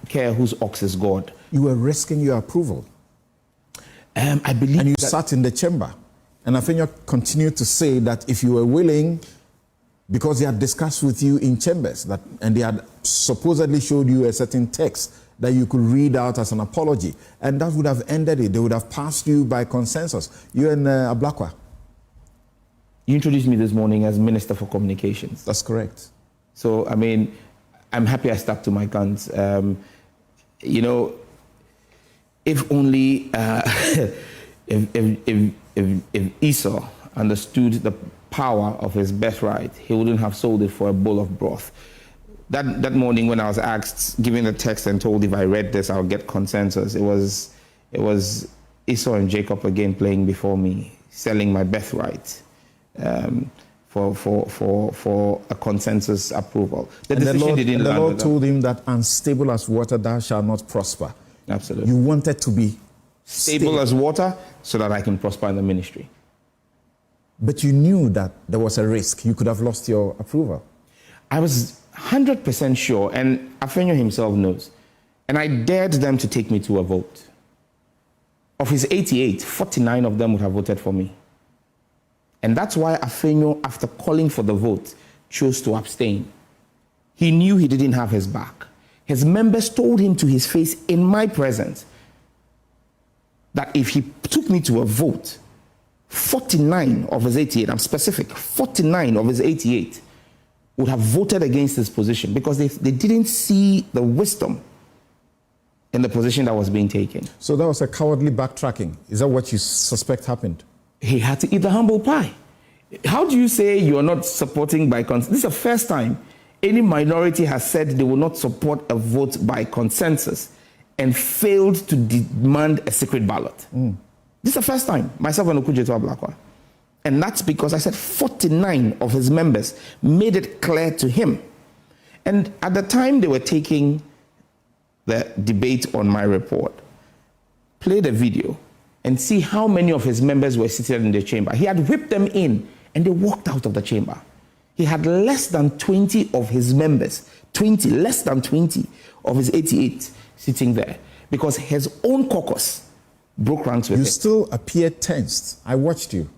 care whose ox is God. You were risking your approval. I believe. And you sat in the chamber. And Afenyo continued to say that if you were willing, because he had discussed with you in chambers, and they had supposedly showed you a certain text that you could read out as an apology, and that would have ended it. They would have passed you by consensus. You and Ablakwa. You introduced me this morning as Minister for Communications. That's correct. So, I mean, I'm happy I stuck to my guns. You know, if only if Esau understood the power of his birthright, he wouldn't have sold it for a bowl of broth. That morning when I was asked, given the text and told if I read this, I'll get consensus, it was Esau and Jacob again playing before me, selling my birthright for a consensus approval. The Lord told him that unstable as water thou shalt not prosper. Absolutely. You wanted to be stable as water so that I can prosper in the ministry. But you knew that there was a risk. You could have lost your approval. I was 100% sure, and Afenyo himself knows. And I dared them to take me to a vote. Of his 88, 49 of them would have voted for me. And that's why Afenyo, after calling for the vote, chose to abstain. He knew he didn't have his back. His members told him to his face in my presence that if he took me to a vote, 49 of his 88, I'm specific, 49 of his 88 would have voted against his position because they didn't see the wisdom in the position that was being taken. So that was a cowardly backtracking. Is that what you suspect happened? He had to eat the humble pie. How do you say you're not supporting by consensus? This is the first time any minority has said they will not support a vote by consensus and failed to demand a secret ballot. This is the first time, myself and Okujeto Ablakwa. And that's because I said 49 of his members made it clear to him. And at the time they were taking the debate on my report, play the video and see how many of his members were seated in the chamber. He had whipped them in and they walked out of the chamber. He had less than 20 of his members, less than 20 of his 88 sitting there because his own caucus broke ranks with him. You still appeared tensed. I watched you.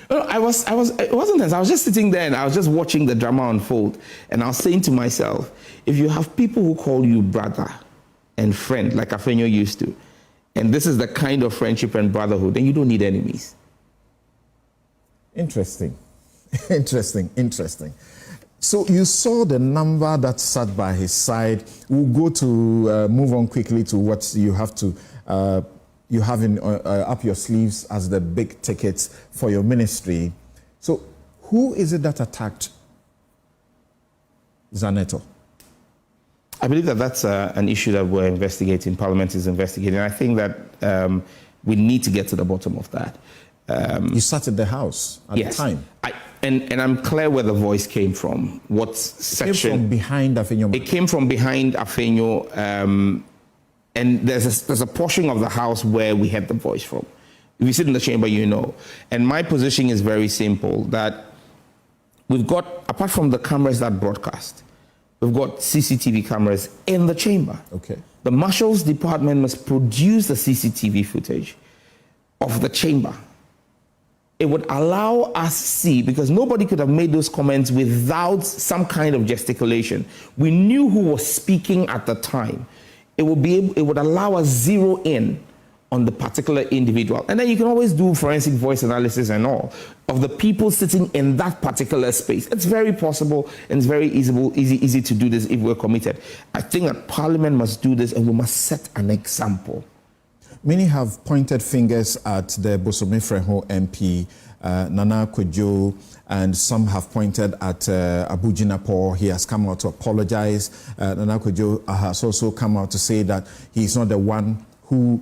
No, it wasn't tense. I was just sitting there and I was just watching the drama unfold. And I was saying to myself, if you have people who call you brother and friend, like Afenyo used to, and this is the kind of friendship and brotherhood, then you don't need enemies. Interesting. Interesting. So you saw the number that sat by his side. We'll go to move on quickly to what you have to you have in up your sleeves as the big tickets for your ministry. So who is it that attacked Zaneto? I believe that that's an issue that we're investigating, Parliament is investigating. I think that we need to get to the bottom of that. You sat in the House at the time. And I'm clear where the voice came from. What section? It came from behind Afenyo. It came from behind Afenyo. And there's a portion of the House where we had the voice from. If you sit in the chamber, you know. And my position is very simple, that we've got, apart from the cameras that broadcast, we've got CCTV cameras in the chamber. Okay. The Marshal's Department must produce the CCTV footage of the chamber. It would allow us to see, because nobody could have made those comments without some kind of gesticulation. We knew who was speaking at the time. It would allow us zero in on the particular individual. And then you can always do forensic voice analysis and all of the people sitting in that particular space. It's very possible and it's very easy to do this if we're committed. I think that Parliament must do this and we must set an example. Many have pointed fingers at the Bosomefreho MP, Nana Kwejo, and some have pointed at Napo. He has come out to apologize. Nana Kwejo has also come out to say that he's not the one who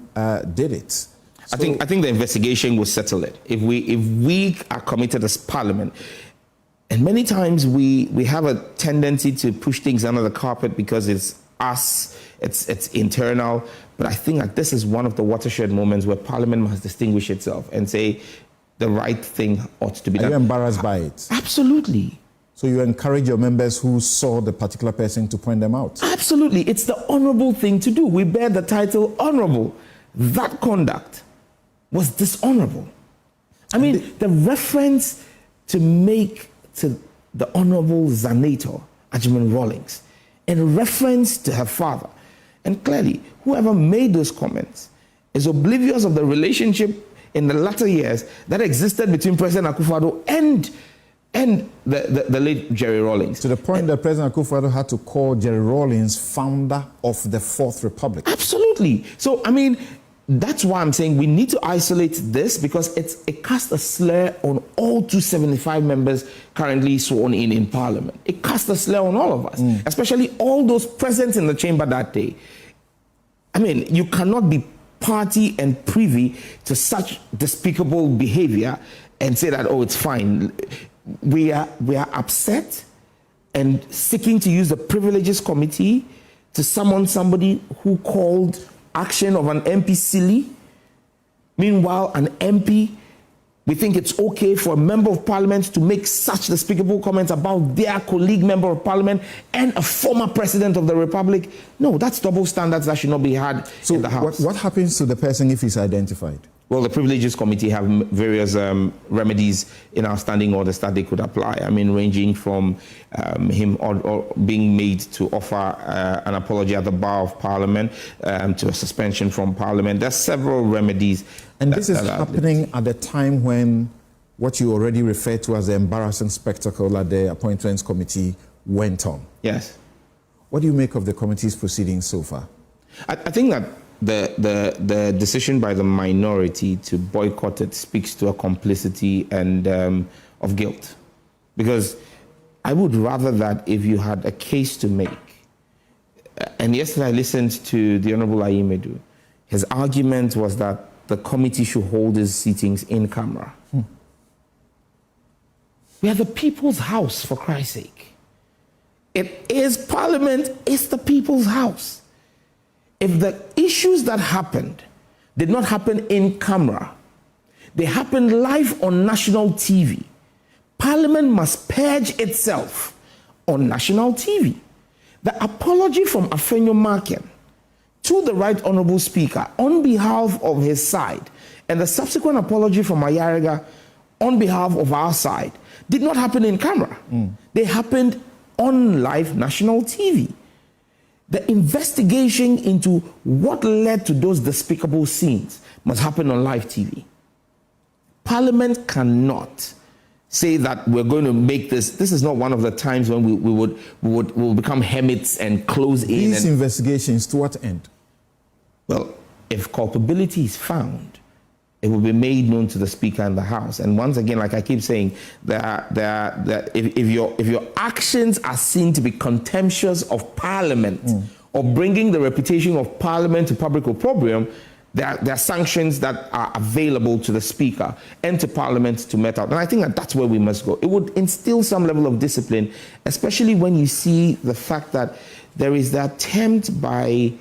did it. So I think the investigation will settle it. If we are committed as Parliament, and many times we have a tendency to push things under the carpet because it's us, it's internal. But I think that this is one of the watershed moments where Parliament must distinguish itself and say the right thing ought to be done. Are you embarrassed by it? Absolutely. So you encourage your members who saw the particular person to point them out? Absolutely. It's the honorable thing to do. We bear the title honorable. That conduct was dishonorable. I mean, the reference to make to the Honorable Zanator, Ajman Rawlings, in reference to her father. And clearly, whoever made those comments is oblivious of the relationship in the latter years that existed between President Akufo-Addo and the late Jerry Rawlings. To the point that President Akufo-Addo had to call Jerry Rawlings founder of the Fourth Republic. Absolutely. So, I mean, that's why I'm saying we need to isolate this, because it casts a slur on all 275 members currently sworn in Parliament. It casts a slur on all of us, especially all those present in the chamber that day. I mean, you cannot be party and privy to such despicable behavior and say that, oh, it's fine. We are upset and seeking to use the Privileges Committee to summon somebody who called action of an MP silly. Meanwhile, an MP, we think it's okay for a member of parliament to make such despicable comments about their colleague member of parliament and a former president of the republic. No, that's double standards that should not be had in the House. What happens to the person if he's identified? Well, the Privileges Committee have various remedies in our standing orders that they could apply. I mean, ranging from him or being made to offer an apology at the bar of Parliament to a suspension from Parliament. There's several remedies. And this is happening at the time when what you already referred to as the embarrassing spectacle at the Appointments Committee went on. Yes. What do you make of the committee's proceedings so far? I think that the decision by the minority to boycott it speaks to a complicity and of guilt, because I would rather that if you had a case to make, and yesterday I listened to the Honorable Ayimedu, his argument was that the committee should hold his sittings in camera. We are the people's house, for Christ's sake. It is Parliament, it's the people's house. If the issues that happened did not happen in camera, they happened live on national TV, Parliament must purge itself on national TV. The apology from Afenyo Markin to the Right Honourable Speaker on behalf of his side, and the subsequent apology from Ayariga on behalf of our side, did not happen in camera. They happened on live national TV. The investigation into what led to those despicable scenes must happen on live TV. Parliament cannot say that we're going to make this. This is not one of the times when we will become hermits and close in. These investigations, to what end? Well, if culpability is found, it will be made known to the Speaker and the House. And once again, like I keep saying, if your actions are seen to be contemptuous of Parliament or bringing the reputation of Parliament to public opprobrium, there are sanctions that are available to the Speaker and to Parliament to met out. And I think that that's where we must go. It would instill some level of discipline, especially when you see the fact that there is the attempt by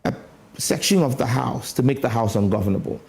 a section of the House to make the House ungovernable.